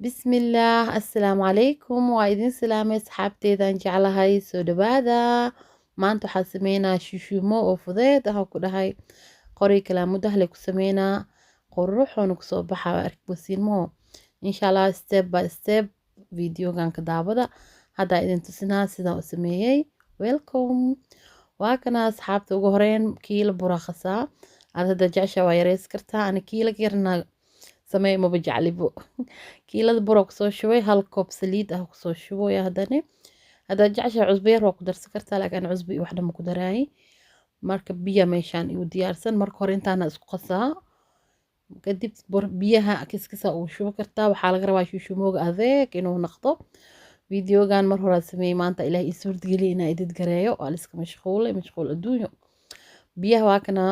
بسم الله السلام عليكم وإذن سلامي أصحابتيdan jeclahay soo dhawaada maanta waxaan sameynaa shishuumo oo fudeed ah oo ku dhahay qori kalaamudaha le ku sameynaa quruxoona kusoo baxaa arkbasiinmo insha Allah step by step videogan ka daawada hadda idin tusinaa sidaan u sameeyay welcome waa kana asxaabta ugu horeyn kiila buraaqasa aad hadda jecesha waa yareys kartaa ana kiila yarna samee ma bajaclibo kiilada buro kusoo shubay hal koob saliid ah kusoo shubaya haddana haddaad jeceshahay cusbo yar waa ku darsan kartaa laakiin cusbo iyo wax dhan ku daraayay marka biya meeshaan igu diyaarsan marka hore intaana isku qasaa kadib biyaha kiskisa uu shubo kartaa waxaa laga rabaa shushumooga adeeg inuu noqdo videogan mar hore sameeyay maanta ilaahay ii suurtageliya inaan idid gareeyo waa liska mashquul adduunyo biyaha waa kana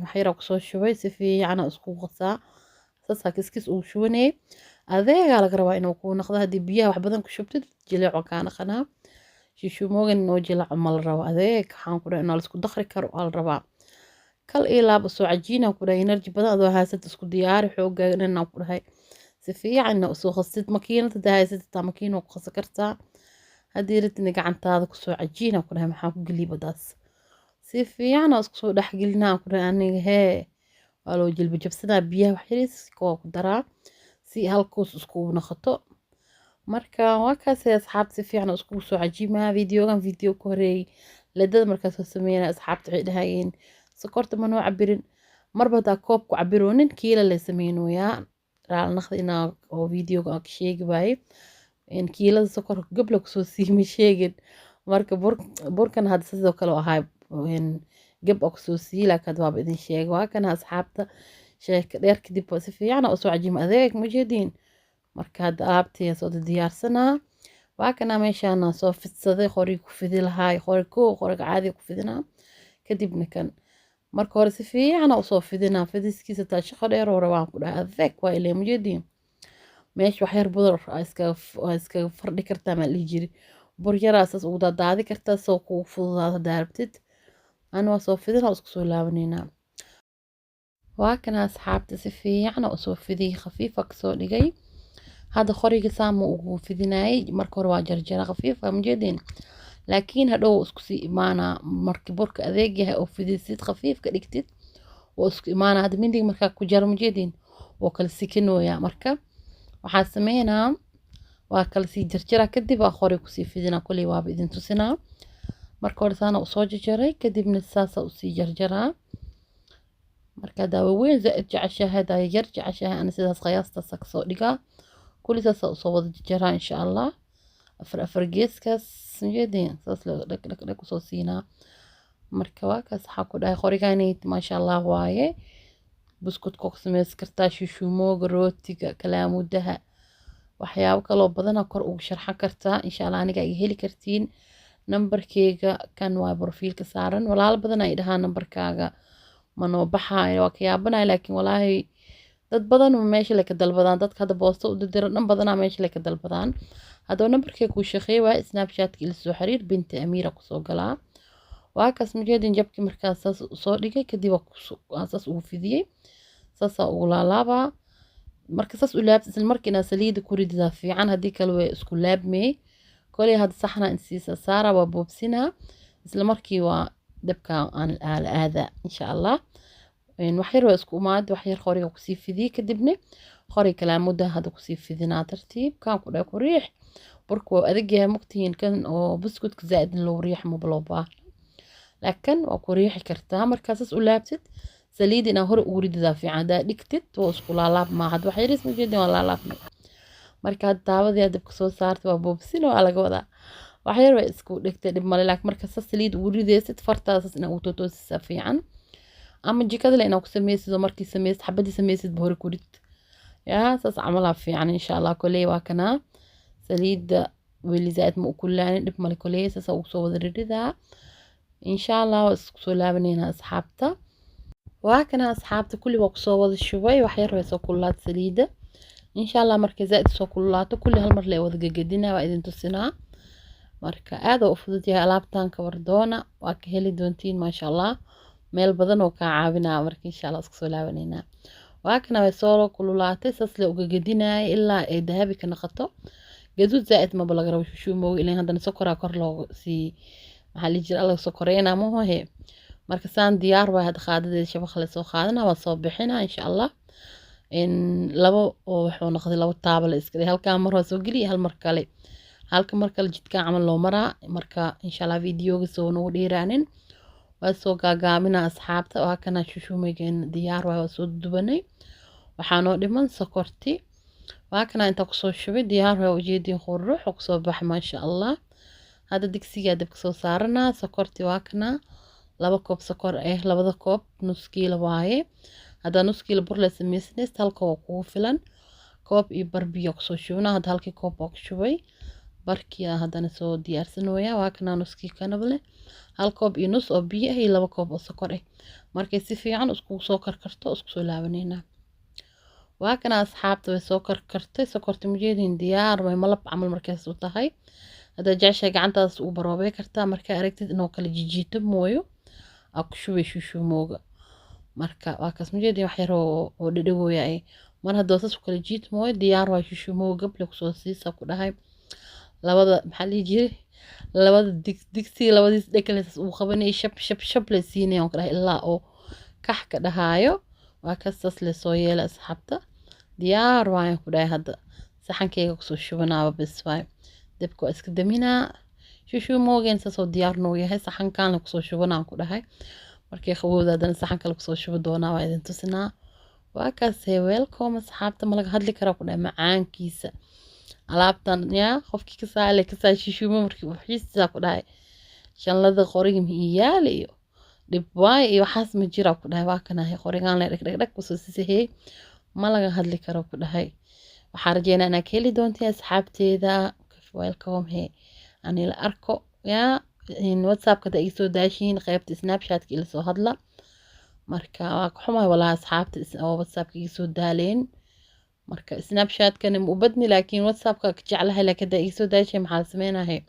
waxyara kusoo shubay si fiican isku qasaa sasa kiskis uu shubanay adeegaa laga rabaa inuu kuu noqdo haddii biyaha wax badan ku shubtid jileeco kaa naqanaa shishuumoogan inoo jileeco ma la rabo adeeg waxaan ku dhahay inaa laisku dakhri karo waa la rabaa kal iyo laab usoo cajiinaan ku dhahay enerji badan adoo haysad isku diyaari xoogaagan inaan ku dhahay si fiican usoo qastid makiinad hadaa haysad taa makiinoo ku qasa kartaa haddii ratini gacantaada kusoo cajiinaan ku dhahay maxaa ku geliya badaas si fiican isku soo dhexgelinaan ku dhahay aniga hee waa loo jilba jabsanaa biyaha wax yariis koo ku daraa si halkuus isku noqoto marka waa kaasay asxaabta si fiican iskugu soo cajiimaa videogan video ka horeeyay ledada markaas soo sameynaa asxaabta waxay dhahayeen sokorta ma noo cabirin marba hadaa koob ku cabiroonin kiila la sameynayaa raal naqda inaa oo videoga ka sheegi waaye in kiilada sokorka gabla kusoo siima sheegin marka burkan hadda sidoo kale ahaa gab oo kusoo sii laakiin waaba idin sheegay waa kana asxaabta sheeka dheer kadib si fiican oo soo cajiima adeeg ma jeedin marka hadda alaabtii soo diyaarsanaa waa kana meeshaan soo fidsaday qori ku fidi lahaay qoriga caadi ku fidinaa kadibna kan marka hore si fiican oo soo fidinaa fidiskiisa taa shaqo dheer oo rabaan ku dhahay adeeg waa ilaa ma jeedin meesha wax yar budar iska fardhi kartaa ma lihi jiri bur yaraasaas ugu daadi kartaa soo ku fududaada daarabtid أنا وصوفيدنا واسكسو لابنينا واكنا أصحابتي سفيعنا وصوفيدي خفيفة كسو لغاي هذا خوريق سامو وفيدناي مركور واجرجرة خفيفة مجدين لكن هادو اسكسي إمانا مركي بورك أذيقيها أو فيدي سيد خفيف كاليكتد واسكو إمانا هاد من دي مركا كجار مجدين وكال سيكنو يا مركا وحاسمينا وكال سي جرجرة كدبا خوريق سي فيدنا كلي واب إذن تسنا marka hore saana usoo jarjaray kadibna saasa usii jarjaraa marka daawaweyn zaaid jeceshahay daa yar jeceshahay ana sidaas qiyaastaas kasoo dhigaa kulli saasa usoo wada jarjaraa insha allah afar geeskaas jeedin saas dhag usoo siinaa marka waa kaas waxaa ku dhahay qorigaanayt maasha allah waaye buskudka ku samays kartaa shishuumooga rootiga kalaamudaha waxyaabo kaloo badana kor ugu sharxan kartaa insha allah aniga ay heli kartiin nambarkeyga kan waa profiilka saaran walaalo badan ay dhahaan nambarkaaga ma noo baxaayo waa ka yaabanaya laakiin walaahi dad badan meesha le ka dalbadaan dadka hadda boosta u didira dhan badanaa meesha le ka dalbadaan haddaba nambarkeyga kuu shaqeey waa snapchatka ila soo xiriir binti amiira kusoo galaa waa kaas majeedin jabkii markaas saas soo dhigay kadib saas ugu fidiyey saasaa ugu laalaabaa marka saas u laabta isla markiina saliida ku rididaa fiican haddii kale way isku laabmey كل هذا صحنا نسيس سارة وبوبسنا مثل مركي ودبكة عن هذا إن شاء الله إن وحير واسكومات وحير خوري وكسيف في ذيك دبني خوري كلام مدة هذا كسيف في ذنا ترتيب كان كله كريح بركو أذجها مكتين كان أو بسكوت زائد لو ريح مبلوبة لكن وكريح كرتا مركز ولابتت سليد نهر أوريد ذا في عدا دكتت واسكولا لاب ما حد وحير اسمه جدا ولا لاب marka daawada dabka soo saartay waa boobsin oo laga wadaa wax yar way isku dhigtay dib male laakiin marka saliid ugu ridaysid fartaas ina uu toosisa fiican ama jikada la ina ku sameeysid markii sameeysid xabadii sameeysid bohor ku rid yaa saas amala fiican insha Allah kulay waa kana saliid weli zaad ma kullaan dib male kulay saas uu soo wada ridaa insha Allah isku soo laabanayna asxaabta waa kana asxaabta kulli waa ku soo wada shubay wax yar way soo kullaad saliida إن شاء الله مركز زائد سوكولاتو كل هالمرة اللي وذا جدينا وإذن تسنا مركز هذا أفضل ألعاب كوردونا وأكهلي دونتين ما شاء الله ميل بدن وكعابنا مركز إن شاء الله سكسو لابنينا waakana way soo kululaatay sas la uga gedinayay ilaa ay dahabi ka noqoto gaduud zaa'id ma balaga rabo shushuumowga ileen haddana sokoraa kor loogu sii maxaa la jira alla sokoreynaa mahohe marka saan diyaar waay hadda qaadadeeda shabaqa la soo qaadana waa soo bixina insha allah in labo oo wuxuu noqday labo taabo la iska dhigay halkaa mar waa soo geliya hal mar kale halka mar kale jidkaan camal loo maraa marka insha allah videoga soo nagu dheeraanin waa soo gaagaabina asxaabta waa kana shushuumeygeena diyaar waay waa soo dubanay waxaa noo dhiman sokorti waa kana inta kusoo shubay diyaar waay ujeedin qurux oo kusoo baxa maasha allah hadda digsigaa dabka soo saaranaa sokorti waa kana 2 koob sokor labada koob nus kiilo waaye hadda nus kiilo bur la sameysanays halka waa kugu filan koob iyo bar biyo kusoo shubnaa hadda halkii koob oo ku shubay barkiya haddana soo diyaarsanooyaa waa kana nuskii kanable hal koob iyo nus oo biyo ah iyo 2 koob oo sokor ah markay si fiican isku soo karkarto isku soo laabanayna waa kana asxaabta way soo karkartay sokorta mujeedin diyaar way malab camal markaas u tahay hadda jeceshay gacantaas u baroobay kartaa marka aragtid inuu kala jijiito mooyo aku shubay shushuumowga marka waa kaas mujeedin wax yar oo dhadhawooya ay mar haddoo sas u kala jiit mooyo diyaar waa shushuumowga gable kusoo siisa ku dhahay labada maxaa la jiray labada digsi labadiis dhekalees uu qabanay shab la siinay oo kale ilaa oo kax ka dhahaayo waa kaas la soo yeelay asxaabta diyaar waan ku dhahay hadda saxankeyga kusoo shubanaaba bas waay dabka waa iska daminaa shushuumowgeen sasoo diyaar noo yahay saxankaan la kusoo shubanaan ku dhahay markay qabowda haddana saxan kale kusoo shuba doonaa waa idin tusinaa waa kaasee welcome asxaabta ma laga hadli karaa ku dhahay macaankiisa alaabtan yaa qofkii kasaa shushuumo markii uu xiisaa ku dhahay shanlada qoriga miyaale iyo dhibwaay iyo waxaas ma jira ku dhahay waa kanahay qorigaan la dhagdhag kusoo sisahey ma laga hadli karo ku dhahay waxaan rajeynaa inaad ka heli doontiin asxaabteeda welcome he ani la arko yaa in whatsappka da iisoo daashiin qaybta snapchatka ila soo hadla marka waa ka xumahay walaa asxaabta oo whatsappka iisoo daaleen marka snapchatkana ma u badni laakiin whatsappka ka jeclahay laakiin da iisoo daashay maxaa la sameynahay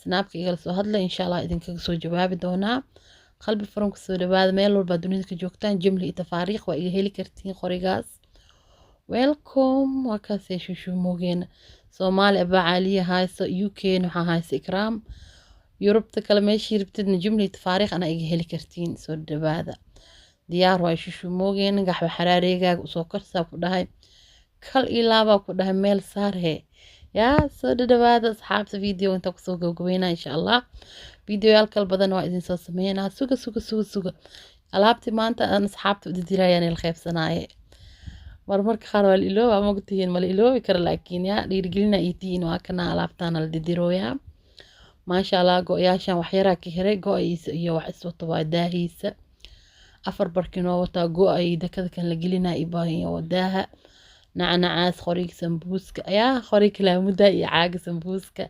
snapka igala soo hadla insha allah idinkaga soo jawaabi doonaa qalbi furan kusoo dhawaada meel walba dunida ka joogtaan jimli iyo tafaariikh waa iga heli kartiin qorigaas welcome waa kaasee shushuumowgeena soomaali abaa caaliya hayso uk waxaa haysa ikraam yurubta kale meeshii rabtidna jimli iyo tafaariikh ana iga heli kartiin soo dhawaada diyaar waa shushuumowgeena gaxba xaraareegaaga usoo karsaa ku dhahay kal ilaabaa ku dhahay meel saarhe yaa soo dhawaada asxaabta video inta kusoo gabagabeynaa insha allah videoyaal kal badan waa idin soo sameynaa suga alaabtii maanta aan asxaabta udidirayaan la qaybsanaaye marmarka qaar waa la ilooba mogtihiin ma la iloobi kara laakiin yaa dhiirigelina iyo tihiin waa kana alaabtaana la didirooyaa maasha allah go-yaashan waxyaraa ka hiray go-iisa iyo wax iswato waa daahiisa 4 barkinoo wataa go-ay dakada kan la gelinaa iyo daaha nacnacaas qoriga sambuuska ayaa qori kalaamuda iyo caaga sambuuska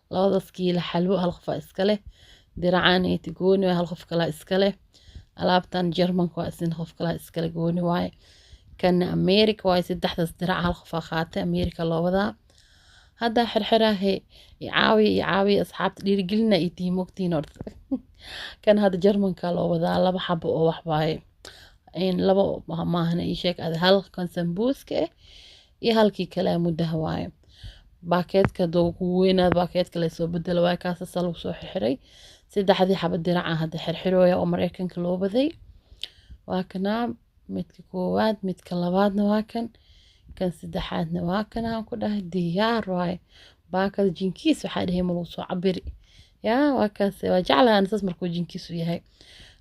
labadaas kiila xalwo hal qof iska leh diracaan iyo tigooni hal qof kale iska leh alaabtan Jarmanka waa isin qof kale iska leh gooni waay kan America waa saddexdaas dirac hal qof qaatay America loo wadaa hadda xirxiraahe caawi asxaabta dhiirigelina iyo tiimogtiin horta kan hadda Jarmanka loo wadaa 2 xabo oo wax waaye in 2 maahna ii sheeg hal kan sambuuska iyo halkii kale mudaha waaye baakeedka doogu weynaad baakeedka la soo bedelo waa kaas sal soo xirxiray saddexdii xabo dirac hadda xirxirooya oo Mareykanka loo waday waa kana midka koowaad midka labaadna waa kan saddexaadna waa kana ku dhahay diyaar waay baakada jinkiis waxaa dhahay ma soo cabiri yaa waa kaas waa jeclaan sas markuu jinkiisu yahay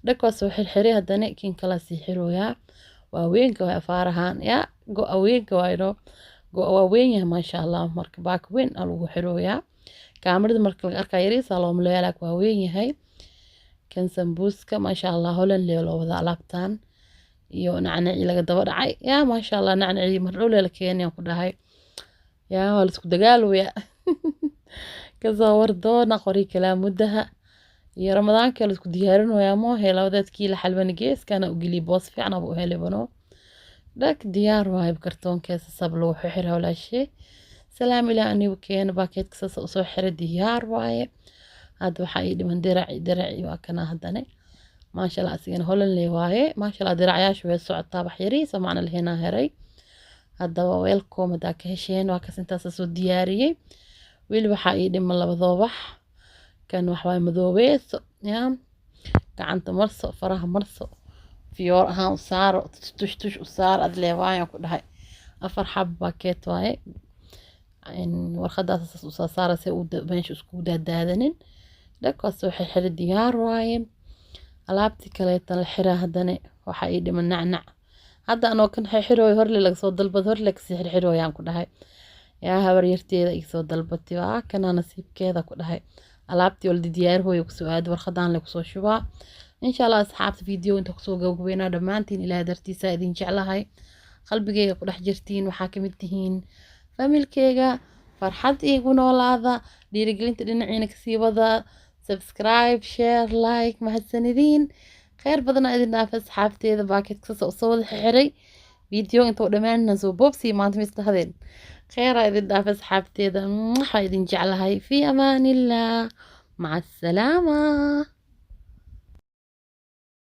dhakoo soo xirxiray haddana kin kala sii xirooyaa waa weynka waa faarahaan yaa go-a weynka waayno go-a weyn yahay maasha allah marka baak weyn aa lagu xirooyaa kaamirada marka laga arkaa yariisa loo maleeyaa waa weyn yahay kan sambuuska maasha allah holan loo wada alaabtaan iyo nacnaci laga daba dhacay yaa maasha allah nacnaci mar dhow la keenay ku dhahay yaa waa isku dagaalooya kasoo wardoona qori kalaamudaha iyo ramadaanka la isku diyaarinayaa ma heelawdadkii la xalban geeskana u geli boos fiican abu helibano dak diyaar waay kartoonkeesa sab loo xiro walaashay salaam ilaa anigu keen baakeedka soo xiro diyaar waaye hadda waxa ay dhiman diraci waa kana hadane maasha allah asigana holanley waaye maasha allah diracyaashu way socotaa wax yariisa macna laheynaa heray haddaba welcome haddaa ka hesheen waa kas intaasa soo diyaariyey weli waxaa ii dhiman labadoo wax kan waxwaay madoobeeso yaa gacanta marso faraha marso fiyoor ahaan u saaro tush u saar ad leewaayaan ku dhahay 4 xab bakeet waaye warqadaas u soo saaraysa uu meesha isku daadaadanin dhakaas waxay xiri diyaar waaye alaabti kale tan la xiraa hadana waxa ii dhiman nacnac hadda anoo kan xirooy horle laga soo dalbad horle ka sii xirooyaan ku dhahay yaa habar yarteeda ii soo dalbatay waa kana nasiibkeeda ku dhahay alaabtii wal diyaar hooyo ku soo aad warqadaan la ku soo shubaa insha Allah asxaabta video inta ku soo gabagabeynaa dhamaantiin ilaahay dartiisa idin jeclahay qalbigeyga ku dhex jirtiin waxa ka mid tihiin familkeyga farxad iigu noolaada dhiirigelinta dhinaciina ka sii wada subscribe share like mahadsanidin khayr badan idin dhaaf asxaabteeda baakeedka soo wada xiray video inta dhamaanna soo boobsi maanta mistahdeen khayr idin dhaaf asxaabteeda waxa idin jeclahay fi amaanillah maca السلامة